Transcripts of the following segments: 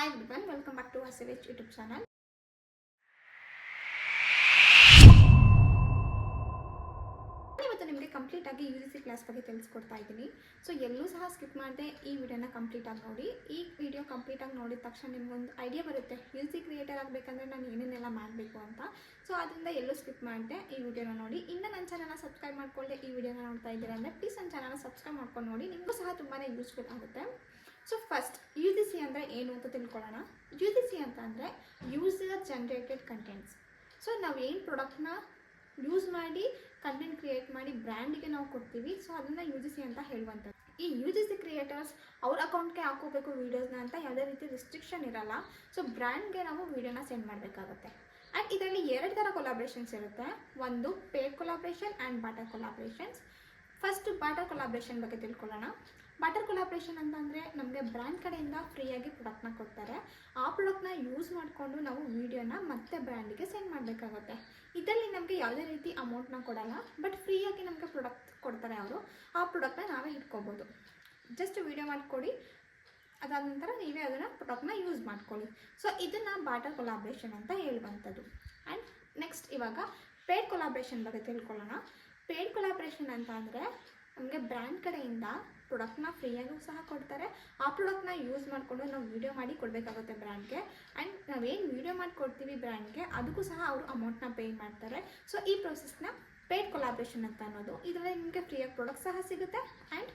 Hi everyone, welcome back to Asavage YouTube channel. ಇವತ್ತು ನಿಮಗೆ complete ಆಗಿ UGC ಕ್ಲಾಸ್ ಬಗ್ಗೆ ತಿಳಿಸ್ಕೊಡ್ತಾ ಇದ್ದೀನಿ. ಸೊ ಎಲ್ಲೂ ಸಹ ಸ್ಕಿಪ್ ಮಾಡದೆ ಈ ವಿಡಿಯೋನ ಕಂಪ್ಲೀಟ್ ಆಗಿ ನೋಡಿ. ಈ ವಿಡಿಯೋ ಕಂಪ್ಲೀಟ್ ಆಗಿ ನೋಡಿದ ತಕ್ಷಣ ನಿಮಗೊಂದು ಐಡಿಯಾ ಬರುತ್ತೆ UGC ಕ್ರಿಯೇಟರ್ ಆಗಬೇಕಂದ್ರೆ ನಾನು ಏನೇನೆಲ್ಲ ಮಾಡಬೇಕು ಅಂತ. ಸೊ ಅದರಿಂದ ಎಲ್ಲೂ ಸ್ಕಿಪ್ ಮಾಡದೆ ಈ ವಿಡಿಯೋನ ನೋಡಿ. ಇನ್ನು ನನ್ನ ಚಾನಲ್ನ ಸಬ್ಸ್ಕ್ರೈಬ್ ಮಾಡ್ಕೊಳ್ಳದೆ ಈ ವಿಡಿಯೋನ ನೋಡ್ತಾ ಇದ್ದೀರಾ ಅಂದರೆ ಪ್ಲೀಸ್ ನನ್ನ ಚಾನಲ್ನ ಸಬ್ಸ್ಕ್ರೈಬ್ ಮಾಡ್ಕೊಂಡು ನೋಡಿ, ನಿಮಗೂ ಸಹ ತುಂಬಾ ಯೂಸ್ಫುಲ್ ಆಗುತ್ತೆ. ಸೊ ಫಸ್ಟ್ UGC ಅಂದರೆ ಏನು ಅಂತ ತಿಳ್ಕೊಳ್ಳೋಣ. UGC ಅಂತ ಅಂದರೆ ಯೂಸರ್ ಜನರೇಟೆಡ್ ಕಂಟೆಂಟ್ಸ್. ಸೊ ನಾವು ಏನು ಪ್ರಾಡಕ್ಟ್ನ ಯೂಸ್ ಮಾಡಿ ಕಂಟೆಂಟ್ ಕ್ರಿಯೇಟ್ ಮಾಡಿ ಬ್ರ್ಯಾಂಡಿಗೆ ನಾವು ಕೊಡ್ತೀವಿ, ಸೊ ಅದನ್ನು UGC ಅಂತ ಹೇಳುವಂಥದ್ದು. ಈ UGC ಕ್ರಿಯೇಟರ್ಸ್ ಅವ್ರ ಅಕೌಂಟ್ಗೆ ಹಾಕೋಬೇಕು ವೀಡಿಯೋಸ್ನ ಅಂತ ಯಾವುದೇ ರೀತಿ ರಿಸ್ಟ್ರಿಕ್ಷನ್ ಇರಲ್ಲ. ಸೊ ಬ್ರ್ಯಾಂಡ್ಗೆ ನಾವು ವೀಡಿಯೋನ ಸೆಂಡ್ ಮಾಡಬೇಕಾಗುತ್ತೆ. ಆ್ಯಂಡ್ ಇದರಲ್ಲಿ ಎರಡು ಥರ ಕೊಲಾಬ್ರೇಷನ್ಸ್ ಇರುತ್ತೆ. ಒಂದು paid collaboration and barter collaborations. First barter collaboration ಬಗ್ಗೆ ತಿಳ್ಕೊಳ್ಳೋಣ. ಬಾಟರ್ ಕೊಲಾಬ್ರೇಷನ್ ಅಂತಂದರೆ ನಮಗೆ ಬ್ರ್ಯಾಂಡ್ ಕಡೆಯಿಂದ ಫ್ರೀಯಾಗಿ ಪ್ರಾಡಕ್ಟ್ನ ಕೊಡ್ತಾರೆ. ಆ ಪ್ರಾಡಕ್ಟ್ನ ಯೂಸ್ ಮಾಡಿಕೊಂಡು ನಾವು ವೀಡಿಯೋನ ಮತ್ತೆ ಬ್ರ್ಯಾಂಡಿಗೆ ಸೆಂಡ್ ಮಾಡಬೇಕಾಗುತ್ತೆ. ಇದರಲ್ಲಿ ನಮಗೆ ಯಾವುದೇ ರೀತಿ ಅಮೌಂಟ್ನ ಕೊಡಲ್ಲ, ಬಟ್ ಫ್ರೀಯಾಗಿ ನಮಗೆ ಪ್ರಾಡಕ್ಟ್ ಕೊಡ್ತಾರೆ ಅವರು. ಆ ಪ್ರಾಡಕ್ಟ್ನ ನಾವೇ ಇಟ್ಕೋಬೋದು. ಜಸ್ಟ್ ವೀಡಿಯೋ ಮಾಡಿಕೊಡಿ, ಅದಾದ ನಂತರ ನೀವೇ ಅದನ್ನು ಪ್ರಾಡಕ್ಟ್ನ ಯೂಸ್ ಮಾಡ್ಕೊಳ್ಳಿ. ಸೊ ಇದನ್ನು ಬಾಟರ್ ಕೊಲಾಬ್ರೇಷನ್ ಅಂತ ಹೇಳುವಂಥದ್ದು. ಆ್ಯಂಡ್ ನೆಕ್ಸ್ಟ್ ಇವಾಗ ಪೇಡ್ ಕೊಲಾಬ್ರೇಷನ್ ಬಗ್ಗೆ ತಿಳ್ಕೊಳ್ಳೋಣ. ಪೇಡ್ ಕೊಲಾಬ್ರೇಷನ್ ಅಂತ ಅಂದರೆ ನಮಗೆ ಬ್ರ್ಯಾಂಡ್ ಕಡೆಯಿಂದ ಪ್ರಾಡಕ್ಟ್ನ ಫ್ರೀಯಾಗೂ ಸಹ ಕೊಡ್ತಾರೆ. ಆ ಪ್ರಾಡಕ್ಟ್ನ ಯೂಸ್ ಮಾಡಿಕೊಂಡು ನಾವು ವೀಡಿಯೋ ಮಾಡಿ ಕೊಡಬೇಕಾಗುತ್ತೆ ಬ್ರ್ಯಾಂಡ್ಗೆ. ಆ್ಯಂಡ್ ನಾವೇನು ವೀಡಿಯೋ ಮಾಡಿ ಕೊಡ್ತೀವಿ ಬ್ರ್ಯಾಂಡ್ಗೆ ಅದಕ್ಕೂ ಸಹ ಅವರು ಅಮೌಂಟ್ನ ಪೇ ಮಾಡ್ತಾರೆ. ಸೊ ಈ ಪ್ರೊಸೆಸ್ನ ಪೇಡ್ ಕೊಲಾಬ್ರೇಷನ್ ಅಂತ ಅನ್ನೋದು. ಇದರಲ್ಲಿ ನಿಮಗೆ ಫ್ರೀಯಾಗಿ ಪ್ರಾಡಕ್ಟ್ ಸಹ ಸಿಗುತ್ತೆ ಆ್ಯಂಡ್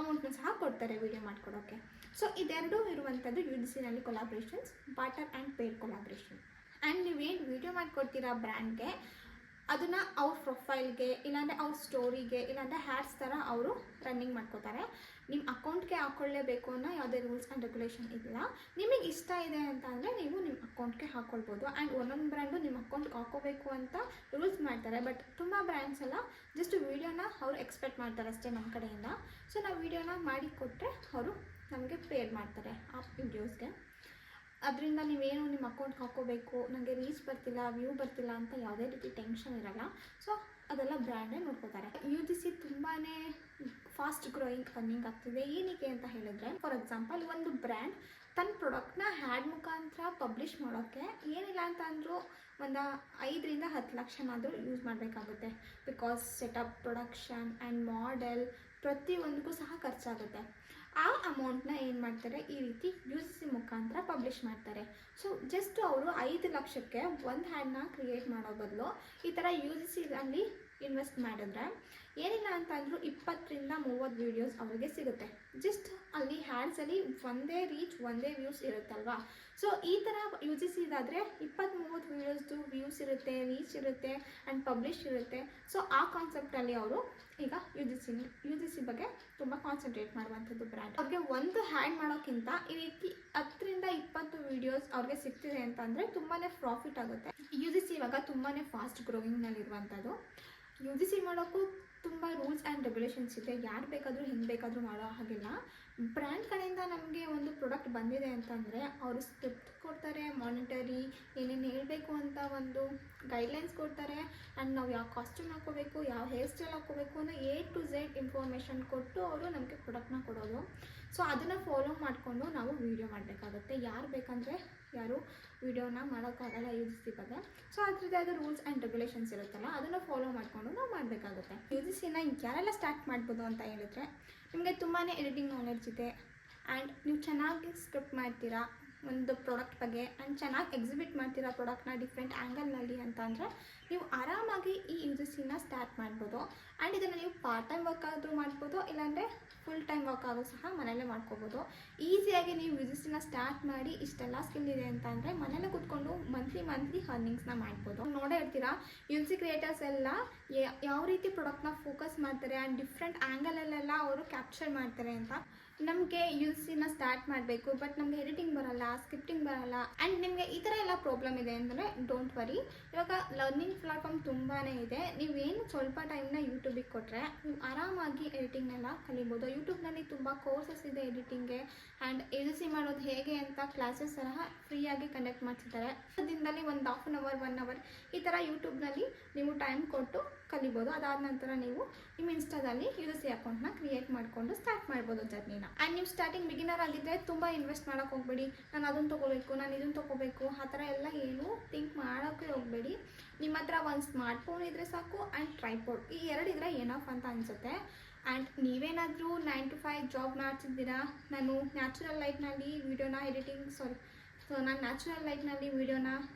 ಅಮೌಂಟ್ನ ಸಹ ಕೊಡ್ತಾರೆ ವೀಡಿಯೋ ಮಾಡಿಕೊಡೋಕ್ಕೆ. ಸೊ ಇದೆರಡೂ ಇರುವಂಥದ್ದು UGCನಲ್ಲಿ collaborations, barter and paid collaboration. And ನೀವೇನು ವೀಡಿಯೋ ಮಾಡಿಕೊಡ್ತೀರಾ ಬ್ರ್ಯಾಂಡ್ಗೆ ಅದನ್ನು ಅವ್ರ ಪ್ರೊಫೈಲ್ಗೆ ಇಲ್ಲಾಂದರೆ ಅವ್ರ ಸ್ಟೋರಿಗೆ ಇಲ್ಲಾಂದರೆ ಹ್ಯಾಡ್ಸ್ ಥರ ಅವರು ರನ್ನಿಂಗ್ ಮಾಡ್ಕೋತಾರೆ. ನಿಮ್ಮ ಅಕೌಂಟ್ಗೆ ಹಾಕ್ಕೊಳ್ಳೇಬೇಕು ಅನ್ನೋ ಯಾವುದೇ ರೂಲ್ಸ್ ಆ್ಯಂಡ್ ರೆಗ್ಯುಲೇಷನ್ ಇಲ್ಲ. ನಿಮಗೆ ಇಷ್ಟ ಇದೆ ಅಂತ ಅಂದರೆ ನೀವು ನಿಮ್ಮ ಅಕೌಂಟ್ಗೆ ಹಾಕ್ಕೊಳ್ಬೋದು. ಆ್ಯಂಡ್ ಒಂದೊಂದು ಬ್ರ್ಯಾಂಡು ನಿಮ್ಮ ಅಕೌಂಟ್ಗೆ ಹಾಕೋಬೇಕು ಅಂತ ರೂಲ್ಸ್ ಮಾಡ್ತಾರೆ. ಬಟ್ ತುಂಬ ಬ್ರ್ಯಾಂಡ್ಸ್ ಎಲ್ಲ ಜಸ್ಟ್ ವೀಡಿಯೋನ ಅವರು ಎಕ್ಸ್ಪೆಕ್ಟ್ ಮಾಡ್ತಾರೆ ಅಷ್ಟೇ ನಮ್ಮ ಕಡೆಯಿಂದ. ಸೊ ನಾವು ವೀಡಿಯೋನ ಮಾಡಿ ಕೊಟ್ಟರೆ ಅವರು ನಮಗೆ ಪೇಡ್ ಮಾಡ್ತಾರೆ ಆ ವಿಡಿಯೋಸ್ಗೆ. ಅದರಿಂದ ನೀವೇನು ನಿಮ್ಮ ಅಕೌಂಟ್ಗೆ ಹಾಕ್ಕೋಬೇಕು, ನನಗೆ ರೀಚ್ ಬರ್ತಿಲ್ಲ, ವ್ಯೂ ಬರ್ತಿಲ್ಲ ಅಂತ ಯಾವುದೇ ರೀತಿ ಟೆನ್ಷನ್ ಇರಲ್ಲ. ಸೊ ಅದೆಲ್ಲ ಬ್ರ್ಯಾಂಡೇ ನೋಡ್ಕೋತಾರೆ. UGC ತುಂಬಾ ಫಾಸ್ಟ್ ಗ್ರೋಯಿಂಗ್ ರನ್ನಿಂಗ್ ಆಗ್ತಿದೆ. ಏನಕ್ಕೆ ಅಂತ ಹೇಳಿದ್ರೆ, ಫಾರ್ ಎಕ್ಸಾಂಪಲ್ ಒಂದು ಬ್ರ್ಯಾಂಡ್ ತನ್ನ ಪ್ರಾಡಕ್ಟ್ನ ಹ್ಯಾಡ್ ಮುಖಾಂತರ ಪಬ್ಲಿಷ್ ಮಾಡೋಕ್ಕೆ ಏನಿಲ್ಲ ಅಂತ ಅಂದರೂ ಒಂದು 5 ರಿಂದ 10 ಲಕ್ಷನಾದರೂ ಯೂಸ್ ಮಾಡಬೇಕಾಗುತ್ತೆ. Because setup, production and model ಪ್ರತಿಯೊಂದಕ್ಕೂ ಸಹ ಖರ್ಚಾಗುತ್ತೆ. ಆ ಅಮೌಂಟ್ನ ಏನು ಮಾಡ್ತಾರೆ, ಈ ರೀತಿ UGC ಮುಖಾಂತರ ಪಬ್ಲಿಷ್ ಮಾಡ್ತಾರೆ. ಸೊ ಜಸ್ಟ್ ಅವರು 5 ಲಕ್ಷಕ್ಕೆ ಒಂದು ಹ್ಯಾಡ್ನ ಕ್ರಿಯೇಟ್ ಮಾಡೋ ಬದಲು ಈ ಥರ UGCನಲ್ಲಿ ಇನ್ವೆಸ್ಟ್ ಮಾಡಿದ್ರೆ ಏನಿಲ್ಲ ಅಂತ ಅಂದರೂ 20 ರಿಂದ 30 ವೀಡಿಯೋಸ್ ಅವರಿಗೆ ಸಿಗುತ್ತೆ. ಜಸ್ಟ್ ಅಲ್ಲಿ ಹ್ಯಾಡ್ಸಲ್ಲಿ ಒಂದೇ ರೀಚ್ ಒಂದೇ ವ್ಯೂಸ್ ಇರುತ್ತಲ್ವಾ. ಸೊ ಈ ಥರ UGC ಇದಾದರೆ 20-30 ವೀಡಿಯೋಸ್ದು ವ್ಯೂಸ್ ಇರುತ್ತೆ, ರೀಚ್ ಇರುತ್ತೆ ಆ್ಯಂಡ್ ಪಬ್ಲಿಷ್ ಇರುತ್ತೆ. ಸೊ ಆ ಕಾನ್ಸೆಪ್ಟಲ್ಲಿ ಅವರು ಈಗ UGC ಬಗ್ಗೆ ತುಂಬ ಕಾನ್ಸಂಟ್ರೇಟ್ ಮಾಡುವಂಥದ್ದು ಬ್ರ್ಯಾಂಡ್. ಅವ್ರಿಗೆ ಒಂದು ಹ್ಯಾಡ್ ಮಾಡೋಕ್ಕಿಂತ ಈ ರೀತಿ 10 ರಿಂದ 20 ವೀಡಿಯೋಸ್ ಅವ್ರಿಗೆ ಸಿಗ್ತಿದೆ ಅಂತಂದರೆ ತುಂಬಾ ಪ್ರಾಫಿಟ್ ಆಗುತ್ತೆ. UGC ಇವಾಗ ತುಂಬಾ ಫಾಸ್ಟ್ ಗ್ರೋಯಿಂಗ್ನಲ್ಲಿರುವಂಥದ್ದು. UGC ಮಾಡೋಕ್ಕೂ ತುಂಬ ರೂಲ್ಸ್ ಆ್ಯಂಡ್ ರೆಗ್ಯುಲೇಷನ್ಸ್ ಇದೆ. ಯಾರು ಬೇಕಾದರೂ ಹೆಂಗೆ ಬೇಕಾದರೂ ಮಾಡೋ ಹಾಗಿಲ್ಲ. ಬ್ರ್ಯಾಂಡ್ ಕಡೆಯಿಂದ ನಮಗೆ ಒಂದು ಪ್ರಾಡಕ್ಟ್ ಬಂದಿದೆ ಅಂತಂದರೆ ಅವರು ಸ್ಕ್ರಿಪ್ಟ್ ಕೊಡ್ತಾರೆ, ಮಾನಿಟರಿ ಏನೇನು ಹೇಳಬೇಕು ಅಂತ ಒಂದು ಗೈಡ್ಲೈನ್ಸ್ ಕೊಡ್ತಾರೆ. ಆ್ಯಂಡ್ ನಾವು ಯಾವ ಕಾಸ್ಟ್ಯೂಮ್ ಹಾಕೋಬೇಕು, ಯಾವ ಹೇರ್ ಸ್ಟೈಲ್ ಹಾಕೋಬೇಕು ಅನ್ನೋ A to Z ಇನ್ಫಾರ್ಮೇಷನ್ ಕೊಟ್ಟು ಅವರು ನಮಗೆ ಪ್ರಾಡಕ್ಟ್ನ ಕೊಡೋದು. ಸೊ ಅದನ್ನು ಫಾಲೋ ಮಾಡಿಕೊಂಡು ನಾವು ವೀಡಿಯೋ ಮಾಡಬೇಕಾಗುತ್ತೆ. ಯಾರು ಬೇಕಂದರೆ ಯಾರು ವೀಡಿಯೋನ ಮಾಡೋಕ್ಕಾಗಲ್ಲ UGC ಬಗ್ಗೆ. ಸೊ ಅದ್ರದ್ದೇ ಆದ ರೂಲ್ಸ್ ಆ್ಯಂಡ್ ರೆಗ್ಯುಲೇಷನ್ಸ್ ಇರುತ್ತಲ್ಲ, ಅದನ್ನು ಫಾಲೋ ಮಾಡಿಕೊಂಡು ನಾವು ಮಾಡಬೇಕಾಗುತ್ತೆ. UGCನ ಯಾರೆಲ್ಲ ಸ್ಟಾರ್ಟ್ ಮಾಡ್ಬೋದು ಅಂತ ಹೇಳಿದ್ರೆ, ನಿಮಗೆ ತುಂಬಾ ಎಡಿಟಿಂಗ್ ನಾಲೆಡ್ಜ್ ಇದೆ ಆ್ಯಂಡ್ ನೀವು ಚೆನ್ನಾಗಿ ಸ್ಕ್ರಿಪ್ಟ್ ಮಾಡ್ತೀರಾ ಒಂದು ಪ್ರಾಡಕ್ಟ್ ಬಗ್ಗೆ ಆ್ಯಂಡ್ ಚೆನ್ನಾಗಿ ಎಕ್ಸಿಬಿಟ್ ಮಾಡ್ತೀರಾ ಪ್ರಾಡಕ್ಟ್ನ ಡಿಫ್ರೆಂಟ್ ಆ್ಯಂಗಲ್ನಲ್ಲಿ ಅಂತ ಅಂದರೆ ನೀವು ಆರಾಮಾಗಿ ಈ UGCನ ಸ್ಟಾರ್ಟ್ ಮಾಡ್ಬೋದು. ಆ್ಯಂಡ್ ಇದನ್ನು ನೀವು ಪಾರ್ಟ್ ಟೈಮ್ ವರ್ಕ್ ಆದರೂ ಮಾಡ್ಬೋದು, ಇಲ್ಲಾಂದರೆ ಫುಲ್ ಟೈಮ್ ವರ್ಕ್ ಆದರೂ ಸಹ ಮನೆಯಲ್ಲೇ ಮಾಡ್ಕೋಬೋದು. ಈಸಿಯಾಗಿ ನೀವು UGCನ ಸ್ಟಾರ್ಟ್ ಮಾಡಿ ಇಷ್ಟೆಲ್ಲ ಸ್ಕಿಲ್ ಇದೆ ಅಂತ ಅಂದರೆ ಮನೆಯಲ್ಲೇ ಕೂತ್ಕೊಂಡು ಮಂತ್ಲಿ ಅರ್ನಿಂಗ್ಸ್ನ ಮಾಡ್ಬೋದು. ನೋಡೇ ಇರ್ತೀರಾ UGC ಕ್ರಿಯೇಟರ್ಸ್ ಎಲ್ಲ ಯಾವ ರೀತಿ ಪ್ರಾಡಕ್ಟ್ನ ಫೋಕಸ್ ಮಾಡ್ತಾರೆ ಆ್ಯಂಡ್ ಡಿಫ್ರೆಂಟ್ ಆ್ಯಂಗಲಲ್ಲೆಲ್ಲ ಅವರು ಕ್ಯಾಪ್ಚರ್ ಮಾಡ್ತಾರೆ ಅಂತ. ನಮಗೆ UGCನ ಸ್ಟಾರ್ಟ್ ಮಾಡಬೇಕು, ಬಟ್ ನಮಗೆ ಎಡಿಟಿಂಗ್ ಬರಲ್ಲ, ಸ್ಕ್ರಿಪ್ಟಿಂಗ್ ಬರಲ್ಲ ಆ್ಯಂಡ್ ನಿಮಗೆ ಈ ಥರ ಎಲ್ಲ ಪ್ರಾಬ್ಲಮ್ ಇದೆ ಅಂದರೆ ಡೋಂಟ್ ವರಿ. ಇವಾಗ ಲರ್ನಿಂಗ್ ಪ್ಲಾಟ್ಫಾರ್ಮ್ ತುಂಬಾ ಇದೆ. ನೀವೇನು ಸ್ವಲ್ಪ ಟೈಮ್ನ ಯೂಟ್ಯೂಬಿಗೆ ಕೊಟ್ಟರೆ ನೀವು ಆರಾಮಾಗಿ ಎಡಿಟಿಂಗ್ನೆಲ್ಲ ಕಲಿಬೋದು. ಯೂಟ್ಯೂಬ್ನಲ್ಲಿ ತುಂಬ ಕೋರ್ಸಸ್ ಇದೆ ಎಡಿಟಿಂಗ್ಗೆ. ಆ್ಯಂಡ್ UGC ಮಾಡೋದು ಹೇಗೆ ಅಂತ ಕ್ಲಾಸಸ್ ಸಹ ಫ್ರೀಯಾಗಿ ಕಂಡಕ್ಟ್ ಮಾಡ್ತಿದ್ದಾರೆ. ದಿನದಲ್ಲಿ ಒಂದು 1/2 hour 1 hour ಈ ಥರ ಯೂಟ್ಯೂಬ್ನಲ್ಲಿ ನೀವು ಟೈಮ್ ಕೊಟ್ಟು ಕಲಿಬೋದು. ಅದಾದ ನಂತರ ನೀವು ನಿಮ್ಮ ಇನ್ಸ್ಟಾದಲ್ಲಿ UGC ಅಕೌಂಟ್ನ ಕ್ರಿಯೇಟ್ ಮಾಡಿಕೊಂಡು ಸ್ಟಾರ್ಟ್ ಮಾಡ್ಬೋದು ಜರ್ನಿನ. ಆ್ಯಂಡ್ ನೀವು ಸ್ಟಾರ್ಟಿಂಗ್ ಬಿಗಿನರ್ ಆಗಿದ್ದರೆ ತುಂಬ ಇನ್ವೆಸ್ಟ್ ಮಾಡೋಕ್ಕೆ ಹೋಗ್ಬೇಡಿ. ನಾನು ನಾನು ಅದನ್ನು ತೊಗೋಬೇಕು, ನಾನು ಇದನ್ನು ತೊಗೋಬೇಕು, ಆ ಥರ ಎಲ್ಲ ಏನೂ ಥಿಂಕ್ ಮಾಡೋಕ್ಕೆ ಹೋಗಬೇಡಿ. ನಿಮ್ಮ ಹತ್ರ ಒಂದು ಸ್ಮಾರ್ಟ್ಫೋನ್ ಇದ್ದರೆ ಸಾಕು ಆ್ಯಂಡ್ ಟ್ರೈಪೋಡ್, ಈ ಎರಡಿದ್ರೆ ಏನಫ್ ಅಂತ ಅನಿಸುತ್ತೆ. ಆ್ಯಂಡ್ ನೀವೇನಾದರೂ 9 to 5 ಜಾಬ್ ಮಾಡ್ತಿದ್ದೀರಾ, ನಾನು ನ್ಯಾಚುರಲ್ ಲೈಟ್ನಲ್ಲಿ ನಾನು ನ್ಯಾಚುರಲ್ ಲೈಟ್ನಲ್ಲಿ ವೀಡಿಯೋನ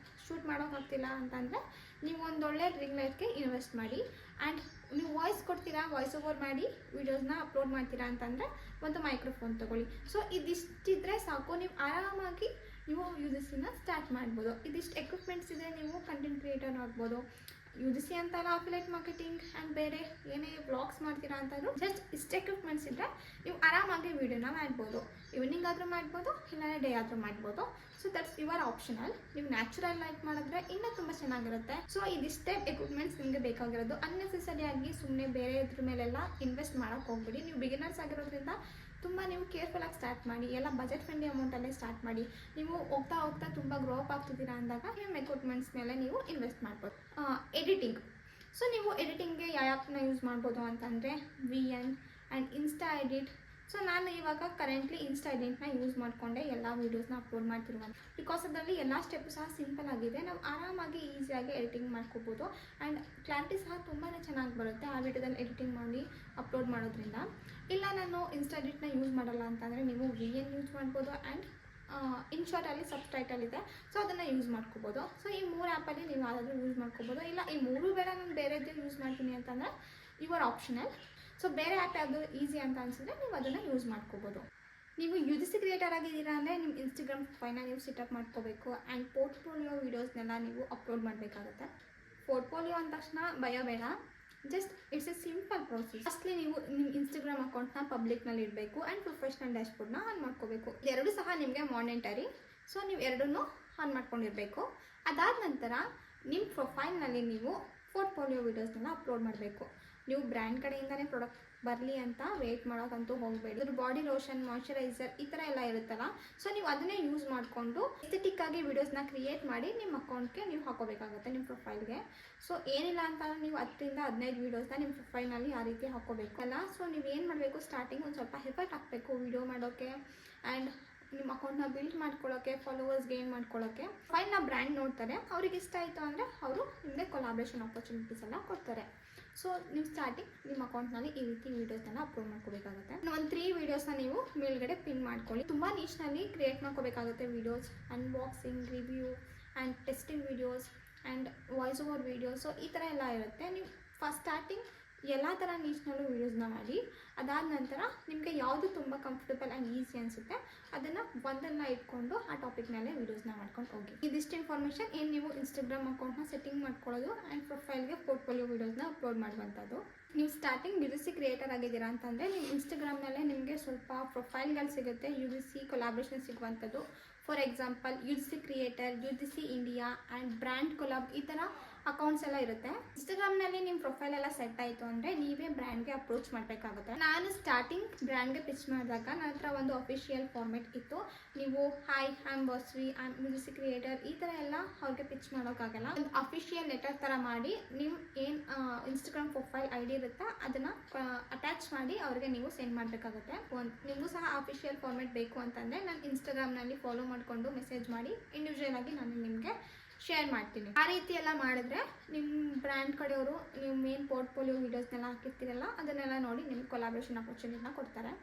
ಶೂಟ್ ಮಾಡೋಕ್ಕಾಗ್ತಿಲ್ಲ ಅಂತಂದರೆ ನೀವು ಒಂದೊಳ್ಳೆ ರಿಂಗ್ ಲೈಟ್ಗೆ ಇನ್ವೆಸ್ಟ್ ಮಾಡಿ. ಆ್ಯಂಡ್ ನೀವು ವಾಯ್ಸ್ ಕೊಡ್ತೀರಾ, ವಾಯ್ಸ್ ಓವರ್ ಮಾಡಿ ವೀಡಿಯೋಸ್ನ ಅಪ್ಲೋಡ್ ಮಾಡ್ತೀರಾ ಅಂತಂದರೆ ಒಂದು ಮೈಕ್ರೋಫೋನ್ ತೊಗೊಳ್ಳಿ. ಸೊ ಇದಿಷ್ಟಿದ್ರೆ ಸಾಕು, ನೀವು ಆರಾಮಾಗಿ ನೀವು UGCನ ಸ್ಟಾರ್ಟ್ ಮಾಡ್ಬೋದು. ಇದಿಷ್ಟು ಎಕ್ವಿಪ್ಮೆಂಟ್ಸ್ ಇದ್ದರೆ ನೀವು ಕಂಟೆಂಟ್ ಕ್ರಿಯೇಟರ್ ಆಗ್ಬೋದು. UGC ಅಂತಲ್ಲ, ಅಫಿಲಿಯೇಟ್ ಮಾರ್ಕೆಟಿಂಗ್ ಆ್ಯಂಡ್ ಬೇರೆ ಏನೇ ವ್ಲಾಗ್ಸ್ ಮಾಡ್ತೀರಾ ಅಂತಂದರೂ ಜಸ್ಟ್ ಇಷ್ಟು ಎಕ್ವಿಪ್ಮೆಂಟ್ಸ್ ಇದ್ದರೆ ನೀವು ಆರಾಮಾಗಿ ವೀಡಿಯೋನ ಮಾಡ್ಬೋದು. ಈವ್ನಿಂಗ್ ಆದರೂ ಮಾಡ್ಬೋದು, ಇಲ್ಲಾಂದರೆ ಡೇ ಆದರೂ ಮಾಡ್ಬೋದು. So that's your optional. ನೀವು ನ್ಯಾಚುರಲ್ ಲೈಟ್ ಮಾಡಿದ್ರೆ ಇನ್ನೂ ತುಂಬ ಚೆನ್ನಾಗಿರುತ್ತೆ. ಸೊ ಇದಿಷ್ಟೇ ಎಕ್ವಿಪ್ಮೆಂಟ್ಸ್ ನಿಮಗೆ ಬೇಕಾಗಿರೋದು. ಅನ್ನೆಸೆಸರಿಯಾಗಿ ಸುಮ್ಮನೆ ಬೇರೆ ಇದ್ರ ಮೇಲೆಲ್ಲ ಇನ್ವೆಸ್ಟ್ ಮಾಡೋಕ್ಕೆ ಹೋಗ್ಬಿಡಿ. ನೀವು ಬಿಗಿನರ್ಸ್ ಆಗಿರೋದ್ರಿಂದ ತುಂಬ ನೀವು ಕೇರ್ಫುಲ್ಲಾಗಿ ಸ್ಟಾರ್ಟ್ ಮಾಡಿ, ಎಲ್ಲ ಬಜೆಟ್ ಫ್ರೆಂಡ್ಲಿ ಅಮೌಂಟಲ್ಲೇ ಸ್ಟಾರ್ಟ್ ಮಾಡಿ. ನೀವು ಹೋಗ್ತಾ ಹೋಗ್ತಾ ತುಂಬ ಗ್ರೋ ಅಪ್ ಆಗ್ತಿದ್ದೀರಾ ಅಂದಾಗ ನಿಮ್ಮ ಎಕ್ವಿಪ್ಮೆಂಟ್ಸ್ ಮೇಲೆ ನೀವು ಇನ್ವೆಸ್ಟ್ ಮಾಡ್ಬೋದು. ಎಡಿಟಿಂಗ್, ಸೊ ನೀವು ಎಡಿಟಿಂಗ್ಗೆ ಯಾವ ಆ್ಯಪ್ನ ಯೂಸ್ ಮಾಡ್ಬೋದು ಅಂತಂದರೆ VN and insta edit. So ನಾನು ಇವಾಗ ಕರೆಂಟ್ಲಿ ಇನ್ಸ್ಟಾ ಎಡಿಟ್ನ ಯೂಸ್ ಮಾಡಿಕೊಂಡೆ ಎಲ್ಲ ವೀಡಿಯೋಸ್ನ ಅಪ್ಲೋಡ್ ಮಾಡ್ತಿರುವಂಥ, ಬಿಕಾಸ್ ಅದರಲ್ಲಿ ಎಲ್ಲ ಸ್ಟೆಪ್ ಸಹ ಸಿಂಪಲ್ ಆಗಿದೆ. ನಾವು ಆರಾಮಾಗಿ ಈಸಿಯಾಗಿ ಎಡಿಟಿಂಗ್ ಮಾಡ್ಕೋಬೋದು ಆ್ಯಂಡ್ ಕ್ಲಾರಿಟಿ ಸಹ ತುಂಬಾ ಚೆನ್ನಾಗಿ ಬರುತ್ತೆ ಆ ವಿಡಿಯೋದಲ್ಲಿ ಎಡಿಟಿಂಗ್ ಮಾಡಿ ಅಪ್ಲೋಡ್ ಮಾಡೋದ್ರಿಂದ. ಇಲ್ಲ ನಾನು ಇನ್ಸ್ಟಾ ಎಡಿಟ್ನ ಯೂಸ್ ಮಾಡಲ್ಲ ಅಂತಂದರೆ ನೀವು VN ಯೂಸ್ ಮಾಡ್ಬೋದು ಆ್ಯಂಡ್ ಇನ್ಶಾರ್ಟಲ್ಲಿ ಸಬ್ಟೈಟಲ್ ಇದೆ, ಸೊ ಅದನ್ನು ಯೂಸ್ ಮಾಡ್ಕೋಬೋದು. ಸೊ ಈ 3 ಆ್ಯಪಲ್ಲಿ ನೀವು ಯಾವುದಾದ್ರೂ ಯೂಸ್ ಮಾಡ್ಕೋಬೋದು. ಇಲ್ಲ ಈ 3 ಬೇಡ, ನಾನು ಬೇರೆದೇ ಯೂಸ್ ಮಾಡ್ತೀನಿ ಅಂತಂದರೆ ಯುವರ್ ಆಪ್ಷನಲ್. ಸೊ ಬೇರೆ ಆ್ಯಪ್ ಯಾವುದು ಈಸಿ ಅಂತ ಅನಿಸಿದ್ರೆ ನೀವು ಅದನ್ನು ಯೂಸ್ ಮಾಡ್ಕೋಬೋದು. ನೀವು UGC ಕ್ರಿಯೇಟರ್ ಆಗಿದ್ದೀರಾ ಅಂದರೆ ನಿಮ್ಮ ಇನ್ಸ್ಟಾಗ್ರಾಮ್ ಪ್ರೊಫೈಲ್ನ ನೀವು ಸೆಟಪ್ ಮಾಡ್ಕೋಬೇಕು ಆ್ಯಂಡ್ ಪೋರ್ಟ್ಫೋಲಿಯೋ ವೀಡಿಯೋಸ್ನೆಲ್ಲ ನೀವು ಅಪ್ಲೋಡ್ ಮಾಡಬೇಕಾಗುತ್ತೆ. ಪೋರ್ಟ್ಫೋಲಿಯೋ ಅಂದ ತಕ್ಷಣ ಭಯ ಬೇಡ, just it's A simple process. Firstly ನೀವು ನಿಮ್ಮ ಇನ್ಸ್ಟಾಗ್ರಾಮ್ ಅಕೌಂಟ್ನ ಪಬ್ಲಿಕ್ನಲ್ಲಿ ಇಡಬೇಕು ಆ್ಯಂಡ್ ಪ್ರೊಫೆಷ್ನಲ್ ಡ್ಯಾಶ್ಬೋರ್ಡ್ನ ಆನ್ ಮಾಡ್ಕೋಬೇಕು. ಎರಡೂ ಸಹ ನಿಮಗೆ ಮಾನಿಟರಿ, ಸೊ ನೀವು ಎರಡನ್ನೂ ಆನ್ ಮಾಡ್ಕೊಂಡಿರಬೇಕು. ಅದಾದ ನಂತರ ನಿಮ್ಮ ಪ್ರೊಫೈಲ್ನಲ್ಲಿ ನೀವು ಪೋರ್ಟ್ಫೋಲಿಯೋ ವೀಡಿಯೋಸ್ನೆಲ್ಲ ಅಪ್ಲೋಡ್ ಮಾಡಬೇಕು. ನೀವು ಬ್ರ್ಯಾಂಡ್ ಕಡೆಯಿಂದನೇ ಪ್ರಾಡಕ್ಟ್ ಬರಲಿ ಅಂತ ವೆಯ್ಟ್ ಮಾಡೋಕ್ಕಂತೂ ಹೋಗಬೇಡಿ. ಅದ್ರ ಬಾಡಿ ಲೋಷನ್, ಮಾಯ್ಶ್ಚರೈಸರ್ ಈ ಥರ ಎಲ್ಲ ಇರುತ್ತಲ್ಲ, ಸೊ ನೀವು ಅದನ್ನೇ ಯೂಸ್ ಮಾಡಿಕೊಂಡು ಎಸ್ಥೆಟಿಕ್ಕಾಗಿ ವೀಡಿಯೋಸ್ನ ಕ್ರಿಯೇಟ್ ಮಾಡಿ ನಿಮ್ಮ ಅಕೌಂಟ್ಗೆ ನೀವು ಹಾಕೋಬೇಕಾಗುತ್ತೆ, ನಿಮ್ಮ ಪ್ರೊಫೈಲ್ಗೆ. ಸೊ ಏನಿಲ್ಲ ಅಂತ ನೀವು 10 ರಿಂದ 15 ವೀಡಿಯೋಸ್ನ ನಿಮ್ಮ ಪ್ರೊಫೈಲ್ನಲ್ಲಿ ಆ ರೀತಿ ಹಾಕೋಬೇಕಲ್ಲ. ಸೊ ನೀವು ಏನು ಮಾಡಬೇಕು, ಸ್ಟಾರ್ಟಿಂಗ್ ಒಂದು ಸ್ವಲ್ಪ ಎಫರ್ಟ್ ಹಾಕಬೇಕು ವೀಡಿಯೋ ಮಾಡೋಕ್ಕೆ ಆ್ಯಂಡ್ ನಿಮ್ಮ ಅಕೌಂಟ್ನ ಬಿಲ್ಡ್ ಮಾಡ್ಕೊಳ್ಳೋಕ್ಕೆ, ಫಾಲೋವರ್ಸ್ ಗೇನ್ ಮಾಡ್ಕೊಳ್ಳೋಕ್ಕೆ. ಫೈಲ್ನ ಬ್ರ್ಯಾಂಡ್ ನೋಡ್ತಾರೆ, ಅವ್ರಿಗೆ ಇಷ್ಟ ಆಯಿತು ಅಂದರೆ ಅವರು ನಿಮಗೆ ಕೊಲಾಬ್ರೇಷನ್ ಆಪರ್ಚುನಿಟೀಸ್ ಎಲ್ಲ ಕೊಡ್ತಾರೆ. ಸೊ ನೀವು ಸ್ಟಾರ್ಟಿಂಗ್ ನಿಮ್ಮ ಅಕೌಂಟ್ನಲ್ಲಿ ಈ ರೀತಿ ವೀಡಿಯೋಸ್ನೆಲ್ಲ ಅಪ್ಲೋಡ್ ಮಾಡ್ಕೋಬೇಕಾಗುತ್ತೆ. ಒಂದು 3 ವೀಡಿಯೋಸ್ನ ನೀವು ಮೇಲ್ಗಡೆ ಪಿನ್ ಮಾಡ್ಕೊಳ್ಳಿ. ತುಂಬ ನೀಚ್ನಲ್ಲಿ ಕ್ರಿಯೇಟ್ ಮಾಡ್ಕೋಬೇಕಾಗುತ್ತೆ videos, unboxing, review and testing videos and voice over videos. So ಈ ಥರ ಎಲ್ಲ ಇರುತ್ತೆ. ನೀವು ಫಸ್ಟ್ ಸ್ಟಾರ್ಟಿಂಗ್ ಎಲ್ಲ ಥರ ನೀಚ್ನಲ್ಲೂ ವೀಡಿಯೋಸ್ನ ಮಾಡಿ. ಅದಾದ ನಂತರ ನಿಮಗೆ ಯಾವುದು ತುಂಬ ಕಂಫರ್ಟಬಲ್ ಆ್ಯಂಡ್ ಈಸಿ ಅನಿಸುತ್ತೆ ಅದನ್ನು ಒಂದನ್ನು ಇಟ್ಕೊಂಡು ಆ ಟಾಪಿಕ್ನಲ್ಲೇ ವೀಡಿಯೋಸ್ನ ಮಾಡ್ಕೊಂಡು ಹೋಗಿ. ಇದಿಷ್ಟು ಇನ್ಫಾರ್ಮೇಷನ್ ಏನು ನೀವು ಇನ್ಸ್ಟಾಗ್ರಾಮ್ ಅಕೌಂಟ್ನ ಸೆಟ್ಟಿಂಗ್ ಮಾಡ್ಕೊಳ್ಳೋದು ಆ್ಯಂಡ್ ಪ್ರೊಫೈಲ್ಗೆ ಪೋರ್ಟ್ಫೋಲಿಯೋ ವೀಡಿಯೋಸ್ನ ಅಪ್ಲೋಡ್ ಮಾಡುವಂಥದ್ದು. ನೀವು ಸ್ಟಾರ್ಟಿಂಗ್ UGC ಕ್ರಿಯೇಟರ್ ಆಗಿದ್ದೀರಾ ಅಂತಂದರೆ ನೀವು ಇನ್ಸ್ಟಾಗ್ರಾಮ್ನಲ್ಲೇ ನಿಮಗೆ ಸ್ವಲ್ಪ ಪ್ರೊಫೈಲ್ಗಳು ಸಿಗುತ್ತೆ, UGC ಕೊಲಾಬ್ರೇಷನ್ ಸಿಗುವಂಥದ್ದು. For example UGC creator, UGC India and brand collab, ಈ ಥರ ಅಕೌಂಟ್ಸ್ ಎಲ್ಲ ಇರುತ್ತೆ. ಇನ್ಸ್ಟಾಗ್ರಾಮ್ನಲ್ಲಿ ನಿಮ್ಮ ಪ್ರೊಫೈಲ್ ಎಲ್ಲ ಸೆಟ್ ಆಯಿತು ಅಂದರೆ ನೀವೇ ಬ್ರ್ಯಾಂಡ್ಗೆ ಅಪ್ರೋಚ್ ಮಾಡಬೇಕಾಗುತ್ತೆ. ನಾನು ಸ್ಟಾರ್ಟಿಂಗ್ ಬ್ರ್ಯಾಂಡ್ಗೆ ಪಿಚ್ ಮಾಡಿದಾಗ ನನ್ನ ಹತ್ರ ಒಂದು ಅಫಿಷಿಯಲ್ ಫಾರ್ಮೆಟ್ ಇತ್ತು. ನೀವು hi, I am Vasavi, I am UGC creator ಈ ಥರ ಎಲ್ಲ ಅವ್ರಿಗೆ ಪಿಚ್ ಮಾಡೋಕ್ಕಾಗಲ್ಲ. ಒಂದು ಅಫಿಷಿಯಲ್ ಲೆಟರ್ ಥರ ಮಾಡಿ ನಿಮ್ಮ ಏನು ಇನ್ಸ್ಟಾಗ್ರಾಮ್ ಪ್ರೊಫೈಲ್ ID ಇರುತ್ತಾ ಅದನ್ನು ಅಟ್ಯಾಚ್ ಮಾಡಿ ಅವ್ರಿಗೆ ನೀವು ಸೆಂಡ್ ಮಾಡಬೇಕಾಗುತ್ತೆ. ನಿಮಗೂ ಸಹ ಅಫಿಷಿಯಲ್ ಫಾರ್ಮೆಟ್ ಬೇಕು ಅಂತಂದರೆ ನಾನು ಇನ್ಸ್ಟಾಗ್ರಾಮ್ನಲ್ಲಿ ಫಾಲೋ ಮಾಡಿಕೊಂಡು ಮೆಸೇಜ್ ಮಾಡಿ ಇಂಡಿವಿಜುವಲ್ ಆಗಿ ನಾನು ನಿಮಗೆ ಶೇರ್ ಮಾಡ್ತೀನಿ. ಆ ರೀತಿ ಎಲ್ಲ ಮಾಡಿದ್ರೆ ನಿಮ್ಮ ಬ್ರ್ಯಾಂಡ್ ಕಡೆಯವರು ನೀವು ಮೇನ್ ಪೋರ್ಟ್ಫೋಲಿಯೋ ವೀಡಿಯೋಸ್ನೆಲ್ಲ ಹಾಕಿರ್ತೀರಲ್ಲ ಅದನ್ನೆಲ್ಲ ನೋಡಿ ನಿಮ್ಗೆ ಕೊಲಾಬ್ರೇಷನ್ ಆಪರ್ಚುನಿಟಿನ ಕೊಡ್ತಾರೆ.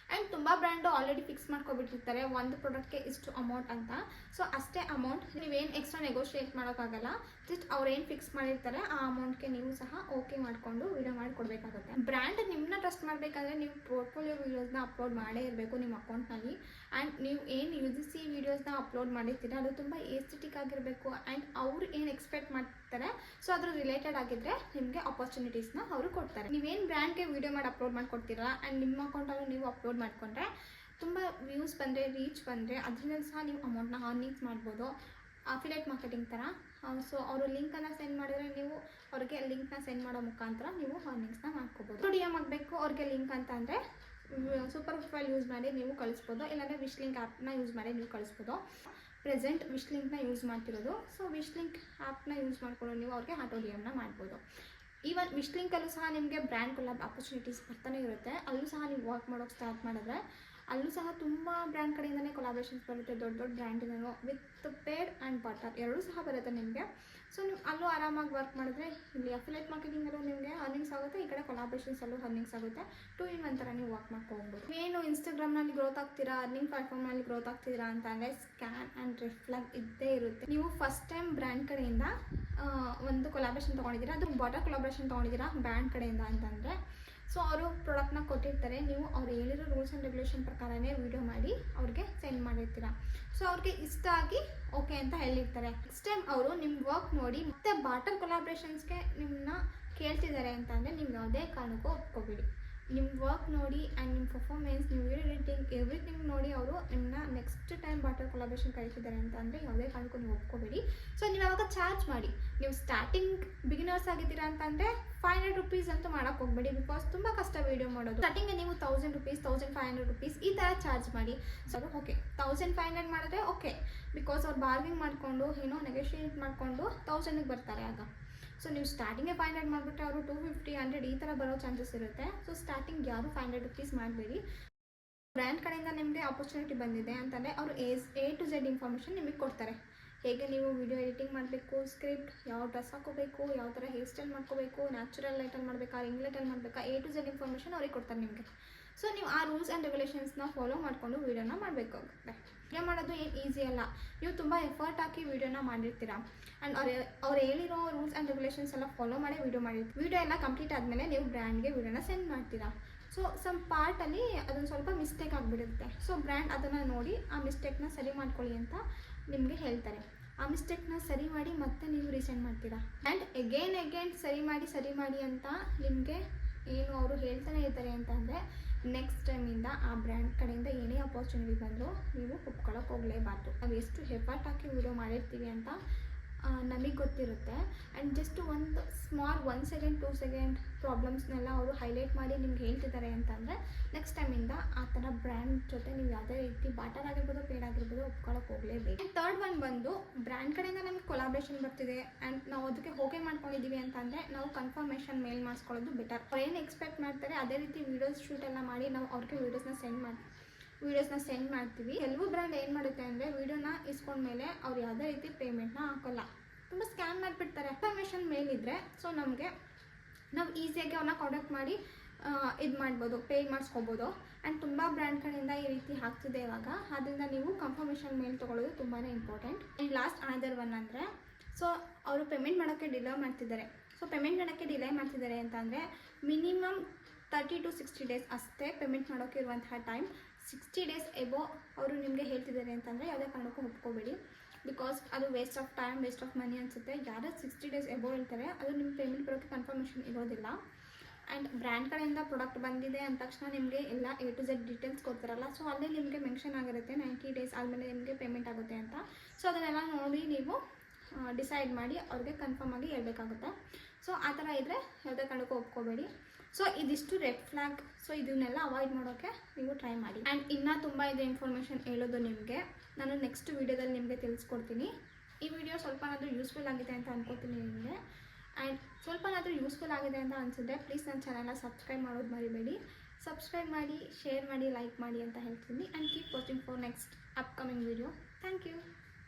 ಆ್ಯಂಡ್ ತುಂಬ ಬ್ರ್ಯಾಂಡು ಆಲ್ರೆಡಿ ಫಿಕ್ಸ್ ಮಾಡ್ಕೊಬಿಟ್ಟಿರ್ತಾರೆ ಒಂದು ಪ್ರಾಡಕ್ಟ್ಗೆ ಇಷ್ಟು ಅಮೌಂಟ್ ಅಂತ. ಸೊ ಅಷ್ಟೇ ಅಮೌಂಟ್, ನೀವೇನು ಎಕ್ಸ್ಟ್ರಾ ನೆಗೋಷಿಯೇಟ್ ಮಾಡೋಕ್ಕಾಗಲ್ಲ. ಜಸ್ಟ್ ಅವ್ರು ಏನು ಫಿಕ್ಸ್ ಮಾಡಿರ್ತಾರೆ ಆ ಅಮೌಂಟ್ಗೆ ನೀವು ಸಹ ಓಕೆ ಮಾಡಿಕೊಂಡು ವೀಡಿಯೋ ಮಾಡಿಕೊಡ್ಬೇಕಾಗುತ್ತೆ. ಬ್ರ್ಯಾಂಡ್ ನಿಮ್ಮನ್ನ ಟ್ರಸ್ಟ್ ಮಾಡಬೇಕಂದ್ರೆ ನೀವು ಪೋರ್ಟ್ಫೋಲಿಯೋ ವೀಡಿಯೋಸ್ನ ಅಪ್ಲೋಡ್ ಮಾಡೇ ಇರಬೇಕು ನಿಮ್ಮ ಅಕೌಂಟ್ನಲ್ಲಿ. ಆ್ಯಂಡ್ ನೀವು ಏನು UGC ವೀಡಿಯೋಸ್ನ ಅಪ್ಲೋಡ್ ಮಾಡಿರ್ತೀರ ಅದು ತುಂಬ ಎಸ್ಥೆಟಿಕ್ ಆಗಿರಬೇಕು ಆ್ಯಂಡ್ ಅವ್ರು ಏನು ಎಕ್ಸ್ಪೆಕ್ಟ್ ಮಾಡ್ತಾರೆ ಸೊ ಅದ್ರ ರಿಲೇಟೆಡ್ ಆಗಿದ್ದರೆ ನಿಮಗೆ ಆಪರ್ಚುನಿಟೀಸ್ನ ಅವರು ಕೊಡ್ತಾರೆ. ನೀವೇನು ಬ್ರ್ಯಾಂಡ್ಗೆ ವೀಡಿಯೋ ಮಾಡಿ ಅಪ್ಲೋಡ್ ಮಾಡ್ಕೊಡ್ತೀರಾ ಆ್ಯಂಡ್ ನಿಮ್ಮ ಅಕೌಂಟಲ್ಲೂ ನೀವು ಅಪ್ಲೋಡ್ ಮಾಡಿಕೊಂಡ್ರೆ ತುಂಬ ವ್ಯೂಸ್ ಬಂದರೆ, ರೀಚ್ ಬಂದರೆ ಅದರಿಂದ ಸಹ ನೀವು ಅಮೌಂಟ್ನ ಅರ್ನಿಂಗ್ಸ್ ಮಾಡ್ಬೋದು. ಅಫಿಲಿಯೇಟ್ ಮಾರ್ಕೆಟಿಂಗ್ ಥರ. ಸೊ ಅವರು ಲಿಂಕನ್ನು ಸೆಂಡ್ ಮಾಡಿದ್ರೆ ನೀವು ಅವ್ರಿಗೆ ಲಿಂಕ್ನ ಸೆಂಡ್ ಮಾಡೋ ಮುಖಾಂತರ ನೀವು ಅರ್ನಿಂಗ್ಸ್ನ ಮಾಡ್ಕೋಬೋದು. DM ಆಗಬೇಕು ಅವ್ರಿಗೆ ಲಿಂಕ್ ಅಂತ ಅಂದರೆ ಸೂಪರ್ ಪ್ರೊಫೈಲ್ ಯೂಸ್ ಮಾಡಿ ನೀವು ಕಳಿಸ್ಬೋದು, ಇಲ್ಲಾಂದರೆ ವಿಶ್ ಲಿಂಕ್ ಆ್ಯಪ್ನ ಯೂಸ್ ಮಾಡಿ ನೀವು ಕಳಿಸ್ಬೋದು. ಪ್ರೆಸೆಂಟ್ ವಿಶ್ ಲಿಂಕ್ನ ಯೂಸ್ ಮಾಡ್ತಿರೋದು. ಸೊ ವಿಶ್ ಲಿಂಕ್ ಆ್ಯಪ್ನ ಯೂಸ್ ಮಾಡಿಕೊಂಡು ನೀವು ಅವ್ರಿಗೆ ಆಟೋ DMನ ಮಾಡ್ಬೋದು. ಈವನ್ ವಿಶ್ ಲಿಂಕಲ್ಲೂ ಸಹ ನಿಮಗೆ ಬ್ರ್ಯಾಂಡ್ ಕೊಲಾಬ್ ಆಪರ್ಚುನಿಟೀಸ್ ಬರ್ತಾನೆ ಇರುತ್ತೆ. ಅಲ್ಲೂ ಸಹ ನೀವು ವರ್ಕ್ ಮಾಡೋಕ್ಕೆ ಸ್ಟಾರ್ಟ್ ಮಾಡಿದ್ರೆ ಅಲ್ಲೂ ಸಹ ತುಂಬ ಬ್ರ್ಯಾಂಡ್ ಕಡೆಯಿಂದನೇ ಕೊಲಾಬ್ರೇಷನ್ಸ್ ಬರುತ್ತೆ, ದೊಡ್ಡ ದೊಡ್ಡ ಬ್ರ್ಯಾಂಡಿನೂ ವಿತ್ ಪೇಡ್ ಆ್ಯಂಡ್ ಬಟರ್ ಎರಡೂ ಸಹ ಬರುತ್ತೆ ನಿಮಗೆ. ಸೊ ನೀವು ಅಲ್ಲೂ ಆರಾಮಾಗಿ ವರ್ಕ್ ಮಾಡಿದ್ರೆ ಇಲ್ಲಿ ಅಫಿಲಿಯೇಟ್ ಮಾರ್ಕೆಟಿಂಗಲ್ಲೂ ನಿಮಗೆ ಅರ್ನಿಂಗ್ಸ್ ಆಗುತ್ತೆ, ಈ ಕಡೆ ಕೊಲಾಬ್ರೇಷನ್ಸಲ್ಲೂ ಅರ್ನಿಂಗ್ಸ್ ಆಗುತ್ತೆ. 2 in 1 ಥರ ನೀವು ವರ್ಕ್ ಮಾಡ್ಕೊಬೋದು. ಏನು ಇನ್ಸ್ಟಾಗ್ರಾಮ್ನಲ್ಲಿ ಗ್ರೋತ್ ಆಗ್ತೀರಾ, ಅರ್ನಿಂಗ್ ಪ್ಲಾಟ್ಫಾರ್ಮ್ನಲ್ಲಿ ಗ್ರೋತ್ ಆಗ್ತೀರಾ ಅಂತಂದರೆ ಸ್ಕ್ಯಾನ್ ಆ್ಯಂಡ್ ರೆಡ್ ಫ್ಲಾಗ್ ಇದ್ದೇ ಇರುತ್ತೆ. ನೀವು ಫಸ್ಟ್ ಟೈಮ್ ಬ್ರ್ಯಾಂಡ್ ಕಡೆಯಿಂದ ಒಂದು ಕೊಲಾಬ್ರೇಷನ್ ತೊಗೊಂಡಿದ್ದೀರಾ, ಅದು ಬಾಟರ್ ಕೊಲಾಬ್ರೇಷನ್ ತೊಗೊಂಡಿದ್ದೀರಾ ಬ್ರ್ಯಾಂಡ್ ಕಡೆಯಿಂದ ಅಂತಂದರೆ, ಸೊ ಅವರು ಪ್ರಾಡಕ್ಟ್ನ ಕೊಟ್ಟಿರ್ತಾರೆ, ನೀವು ಅವ್ರು ಹೇಳಿರೋ ರೂಲ್ಸ್ ಆ್ಯಂಡ್ ರೆಗ್ಯುಲೇಷನ್ ಪ್ರಕಾರನೇ ವೀಡಿಯೋ ಮಾಡಿ ಅವ್ರಿಗೆ ಸೆಂಡ್ ಮಾಡಿರ್ತೀರ. ಸೊ ಅವ್ರಿಗೆ ಇಷ್ಟ ಆಗಿ ಓಕೆ ಅಂತ ಹೇಳಿರ್ತಾರೆ. ನೆಕ್ಸ್ಟ್ ಟೈಮ್ ಅವರು ನಿಮ್ಮ ವರ್ಕ್ ನೋಡಿ ಮತ್ತೆ ಬಾಟರ್ ಕೊಲಾಬ್ರೇಷನ್ಸ್ಗೆ ನಿಮ್ಮನ್ನ ಕೇಳ್ತಿದ್ದಾರೆ ಅಂತಂದರೆ ನೀವು ಯಾವುದೇ ಕಾರಣಕ್ಕೂ ಒಪ್ಕೋಬೇಡಿ. ನಿಮ್ಮ ವರ್ಕ್ ನೋಡಿ ಆ್ಯಂಡ್ ನಿಮ್ಮ ಪರ್ಫಾರ್ಮೆನ್ಸ್, ನೀವು ವಿಡಿಯೋ ಎಡಿಟಿಂಗ್ ಎವ್ರಿಥಿಂಗ್ ನೋಡಿ ಅವರು ನಿಮ್ಮನ್ನ ನೆಕ್ಸ್ಟ್ ಟೈಮ್ ಬಾಟರ್ ಕೊಲಾಬ್ರೇಷನ್ ಕಳಿಸಿದ್ದಾರೆ ಅಂತಂದರೆ ಯಾವುದೇ ಕಾರಣಕ್ಕೂ ನೀವು ಒಪ್ಕೋಬೇಡಿ. ಸೊ ನೀವು ಅವಾಗ ಚಾರ್ಜ್ ಮಾಡಿ. ನೀವು ಸ್ಟಾರ್ಟಿಂಗ್ ಬಿಗಿನರ್ಸ್ ಆಗಿದ್ದೀರಾ ಅಂತಂದರೆ 500 rupees ಅಂತೂ ಮಾಡೋಕ್ಕೆ ಹೋಗಬೇಡಿ, ಬಿಕಾಸ್ ತುಂಬ ಕಷ್ಟ ವೀಡಿಯೋ ಮಾಡೋದು. ಸ್ಟಾರ್ಟಿಂಗ್ಗೆ ನೀವು 1000 rupees 1500 rupees ಈ ಥರ ಚಾರ್ಜ್ ಮಾಡಿ. ಸೊ ಅದು ಓಕೆ 1500 ಮಾಡಿದ್ರೆ ಓಕೆ, ಬಿಕಾಸ್ ಅವ್ರು ಬಾರ್ಗಿಂಗ್ ಮಾಡಿಕೊಂಡು ಏನೋ ನೆಗೋಷಿಯೇಟ್ ಮಾಡಿಕೊಂಡು 1000ಗೆ ಬರ್ತಾರೆ ಆಗ. ಸೊ ನೀವು ಸ್ಟಾರ್ಟಿಂಗೇ 500 ಮಾಡಿಬಿಟ್ರೆ ಅವರು 250 100 ಈ ಥರ ಬರೋ ಚಾನ್ಸಸ್ ಇರುತ್ತೆ. ಸೊ ಸ್ಟಾರ್ಟಿಂಗ್ ಯಾರು 500 rupees ಮಾಡಬೇಡಿ. ಬ್ರ್ಯಾಂಡ್ ಕಡೆಯಿಂದ ನಿಮಗೆ ಆಪರ್ಚುನಿಟಿ ಬಂದಿದೆ ಅಂತಂದರೆ ಅವರು A to Z ಇನ್ಫಾರ್ಮೇಷನ್ ನಿಮಗೆ ಕೊಡ್ತಾರೆ. ಹೇಗೆ ನೀವು ವಿಡಿಯೋ ಎಡಿಟಿಂಗ್ ಮಾಡಬೇಕು, ಸ್ಕ್ರಿಪ್ಟ್, ಯಾವ ಡ್ರೆಸ್ ಹಾಕೋಬೇಕು, ಯಾವ ಥರ ಹೇರ್ ಸ್ಟೈಲ್ ಮಾಡ್ಕೋಬೇಕು, ನ್ಯಾಚುರಲ್ ಲೈಟಲ್ಲಿ ಮಾಡಬೇಕಾ, ರಿಂಗ್ ಲೈಟಲ್ಲಿ ಮಾಡಬೇಕಾ, A to Z ಇನ್ಫಾರ್ಮೇಷನ್ ಅವ್ರಿಗೆ ಕೊಡ್ತಾರೆ ನಿಮಗೆ. ಸೊ ನೀವು ಆ ರೂಲ್ಸ್ ಆ್ಯಂಡ್ ರೆಗ್ಯುಲೇಷನ್ಸ್ನ ಫಾಲೋ ಮಾಡಿಕೊಂಡು ವೀಡಿಯೋನ ಮಾಡಬೇಕಾಗುತ್ತೆ. ವಿಡಿಯೋ ಮಾಡೋದು ಏನು ಈಸಿ ಅಲ್ಲ, ನೀವು ತುಂಬ ಎಫರ್ಟ್ ಹಾಕಿ ವೀಡಿಯೋನ ಮಾಡಿರ್ತೀರಾ ಆ್ಯಂಡ್ ಅವ್ರು ಹೇಳಿರೋ ರೂಲ್ಸ್ ಆ್ಯಂಡ್ ರೆಗ್ಯುಲೇಷನ್ಸ್ ಎಲ್ಲ ಫಾಲೋ ಮಾಡಿ ವೀಡಿಯೋ ಮಾಡಿರ್ತೀವಿ. ವೀಡಿಯೋ ಎಲ್ಲ ಕಂಪ್ಲೀಟ್ ಆದಮೇಲೆ ನೀವು ಬ್ರ್ಯಾಂಡ್ಗೆ ವೀಡಿಯೋನ ಸೆಂಡ್ ಮಾಡ್ತೀರಾ. ಸೊ ಸಮ್ ಪಾರ್ಟಲ್ಲಿ ಅದೊಂದು ಸ್ವಲ್ಪ ಮಿಸ್ಟೇಕ್ ಆಗಿಬಿಡುತ್ತೆ. ಸೊ ಬ್ರ್ಯಾಂಡ್ ಅದನ್ನು ನೋಡಿ ಆ ಮಿಸ್ಟೇಕ್ನ ಸರಿ ಮಾಡ್ಕೊಳ್ಳಿ ಅಂತ ನಿಮಗೆ ಹೇಳ್ತಾರೆ. ಆ ಮಿಸ್ಟೇಕ್ನ ಸರಿ ಮಾಡಿ ಮತ್ತೆ ನೀವು ರೀಸೆಂಡ್ ಮಾಡ್ತೀರಾ ಆ್ಯಂಡ್ ಎಗೇನ್ ಸರಿ ಮಾಡಿ ಅಂತ ನಿಮಗೆ ಏನು ಅವರು ಹೇಳ್ತಾನೆ ಇರ್ತಾರೆ ಅಂತಂದರೆ ನೆಕ್ಸ್ಟ್ ಟೈಮಿಂದ ಆ ಬ್ರ್ಯಾಂಡ್ ಕಡೆಯಿಂದ ಏನೇ ಅಪರ್ಚುನಿಟಿ ಬಂದರೂ ನೀವು ಒಪ್ಕೊಳ್ಳೋಕೆ ಹೋಗಲೇಬಾರ್ದು. ನಾವು ಎಷ್ಟು ಎಫರ್ಟ್ ಹಾಕಿ ವೀಡಿಯೋ ಮಾಡಿರ್ತೀವಿ ಅಂತ ನಮಗೆ ಗೊತ್ತಿರುತ್ತೆ. ಆ್ಯಂಡ್ ಜಸ್ಟ್ ಒಂದು ಸ್ಮಾಲ್ 1 second 2 second ಪ್ರಾಬ್ಲಮ್ಸ್ನೆಲ್ಲ ಅವರು ಹೈಲೈಟ್ ಮಾಡಿ ನಿಮ್ಗೆ ಹೇಳ್ತಿದ್ದಾರೆ ಅಂತಂದರೆ ನೆಕ್ಸ್ಟ್ ಟೈಮಿಂದ ಆ ಥರ ಬ್ರ್ಯಾಂಡ್ ಜೊತೆ ನೀವು ಯಾವುದೇ ರೀತಿ ಬಾಟರ್ ಆಗಿರ್ಬೋದು, ಪೇಡ್ ಆಗಿರ್ಬೋದು ಒಪ್ಕೊಳ್ಳೋಕೆ ಹೋಗಲೇಬೇಕು. ಆ್ಯಂಡ್ ಥರ್ಡ್ ಒನ್ ಬಂದು ಬ್ರ್ಯಾಂಡ್ ಕಡೆಯಿಂದ ನಮಗೆ ಕೊಲಾಬ್ರೇಷನ್ ಬರ್ತಿದೆ ಆ್ಯಂಡ್ ನಾವು ಅದಕ್ಕೆ ಓಕೆ ಮಾಡ್ಕೊಂಡಿದ್ದೀವಿ ಅಂತಂದರೆ ನಾವು ಕನ್ಫರ್ಮೇಷನ್ ಮೇಲ್ ಮಾಡಿಸ್ಕೊಳ್ಳೋದು ಬೆಟರ್. ಅವ್ರು ಏನು ಎಕ್ಸ್ಪೆಕ್ಟ್ ಮಾಡ್ತಾರೆ ಅದೇ ರೀತಿ ವೀಡಿಯೋಸ್ ಶೂಟ್ ಎಲ್ಲ ಮಾಡಿ ನಾವು ಅವ್ರಿಗೆ ವೀಡಿಯೋಸ್ನ ಸೆಂಡ್ ಮಾಡ್ತೀವಿ. ಕೆಲವು ಬ್ರ್ಯಾಂಡ್ ಏನು ಮಾಡುತ್ತೆ ಅಂದರೆ ವೀಡಿಯೋನ ಇಸ್ಕೊಂಡ್ಮೇಲೆ ಅವ್ರು ಯಾವುದೇ ರೀತಿ ಪೇಮೆಂಟ್ನ ಹಾಕೋಲ್ಲ, ತುಂಬ ಸ್ಕ್ಯಾನ್ ಮಾಡಿಬಿಡ್ತಾರೆ. ಇನ್ಫಾರ್ಮೇಷನ್ ಮೇಲಿದ್ದರೆ ಸೊ ನಾವು ಈಸಿಯಾಗಿ ಅವ್ರನ್ನ ಕಾಂಟ್ಯಾಕ್ಟ್ ಮಾಡಿ ಇದು ಮಾಡ್ಬೋದು, ಪೇ ಮಾಡಿಸ್ಕೊಬೋದು. ಆ್ಯಂಡ್ ತುಂಬ ಬ್ರ್ಯಾಂಡ್ ಕಡೆಯಿಂದ ಈ ರೀತಿ ಆಗ್ತಿದೆ ಇವಾಗ, ಆದ್ದರಿಂದ ನೀವು ಕನ್ಫರ್ಮೇಷನ್ ಮೇಲ್ ತೊಗೊಳ್ಳೋದು ತುಂಬಾ important. And last another one ಅಂದರೆ ಸೊ ಅವರು ಪೇಮೆಂಟ್ ಮಾಡೋಕ್ಕೆ ಡಿಲೇ ಮಾಡ್ತಿದ್ದಾರೆ. ಸೊ ಪೇಮೆಂಟ್ ಮಾಡೋಕ್ಕೆ ಡಿಲೇ ಮಾಡ್ತಿದ್ದಾರೆ ಅಂತಂದರೆ ಮಿನಿಮಮ್ 30 to 60 days ಅಷ್ಟೇ ಪೇಮೆಂಟ್ ಮಾಡೋಕ್ಕೆ ಇರುವಂತಹ ಟೈಮ್. 60 days ಎಬೋ ಅವರು ನಿಮಗೆ ಹೇಳ್ತಿದ್ದಾರೆ ಅಂತಂದರೆ ಯಾವುದೇ ಕಾರಣಕ್ಕೂ ಒಪ್ಕೋಬೇಡಿ, ಬಿಕಾಸ್ ಅದು waste of time, waste of money ಅನಿಸುತ್ತೆ. ಯಾರು 60 days ಎಬೋ ಹೇಳ್ತಾರೆ ಅದು ನಿಮ್ಮ ಪೇಮೆಂಟ್ ಬರೋಕ್ಕೆ ಕನ್ಫರ್ಮೇಷನ್ ಇರೋದಿಲ್ಲ. ಆ್ಯಂಡ್ ಬ್ರ್ಯಾಂಡ್ ಕಡೆಯಿಂದ ಪ್ರಾಡಕ್ಟ್ ಬಂದಿದೆ ಅಂದ ತಕ್ಷಣ ನಿಮಗೆ ಎಲ್ಲ A to Z ಡೀಟೇಲ್ಸ್ ಕೊಡ್ತಾರಲ್ಲ, ಸೊ ಅಲ್ಲೇ ನಿಮಗೆ ಮೆನ್ಷನ್ ಆಗಿರುತ್ತೆ 90 days ಆದಮೇಲೆ ನಿಮಗೆ ಪೇಮೆಂಟ್ ಆಗುತ್ತೆ ಅಂತ. ಸೊ ಅದನ್ನೆಲ್ಲ ನೋಡಿ ನೀವು ಡಿಸೈಡ್ ಮಾಡಿ ಅವ್ರಿಗೆ ಕನ್ಫರ್ಮ್ ಆಗಿ ಹೇಳ್ಬೇಕಾಗುತ್ತೆ. ಸೊ ಆ ಥರ ಇದ್ದರೆ ಯಾವುದೇ ಕಾರಣಕ್ಕೂ ಒಪ್ಕೋಬೇಡಿ. ಸೊ ಇದಿಷ್ಟು ರೆಡ್ ಫ್ಲಾಗ್. ಸೊ ಇದನ್ನೆಲ್ಲ ಅವಾಯ್ಡ್ ಮಾಡೋಕ್ಕೆ ನೀವು ಟ್ರೈ ಮಾಡಿ. ಆ್ಯಂಡ್ ಇನ್ನೂ ತುಂಬ ಇದೆ ಇನ್ಫಾರ್ಮೇಷನ್ ಹೇಳೋದು ನಿಮಗೆ, ನಾನು ನೆಕ್ಸ್ಟ್ ವೀಡಿಯೋದಲ್ಲಿ ನಿಮಗೆ ತಿಳಿಸ್ಕೊಡ್ತೀನಿ. ಈ ವಿಡಿಯೋ ಸ್ವಲ್ಪನಾದರೂ ಯೂಸ್ಫುಲ್ ಆಗಿದೆ ಅಂತ ಅನ್ಕೋತೀನಿ ನಿಮಗೆ. ಆ್ಯಂಡ್ ಸ್ವಲ್ಪನಾದರೂ ಯೂಸ್ಫುಲ್ ಆಗಿದೆ ಅಂತ ಅನಿಸಿದ್ರೆ ಪ್ಲೀಸ್ ನನ್ನ ಚಾನಲ್ನ ಸಬ್ಸ್ಕ್ರೈಬ್ ಮಾಡೋದು ಮರಿಬೇಡಿ. ಸಬ್ಸ್ಕ್ರೈಬ್ ಮಾಡಿ, ಶೇರ್ ಮಾಡಿ, ಲೈಕ್ ಮಾಡಿ ಅಂತ ಹೇಳ್ತೀನಿ. And keep watching for next upcoming video. Thank you.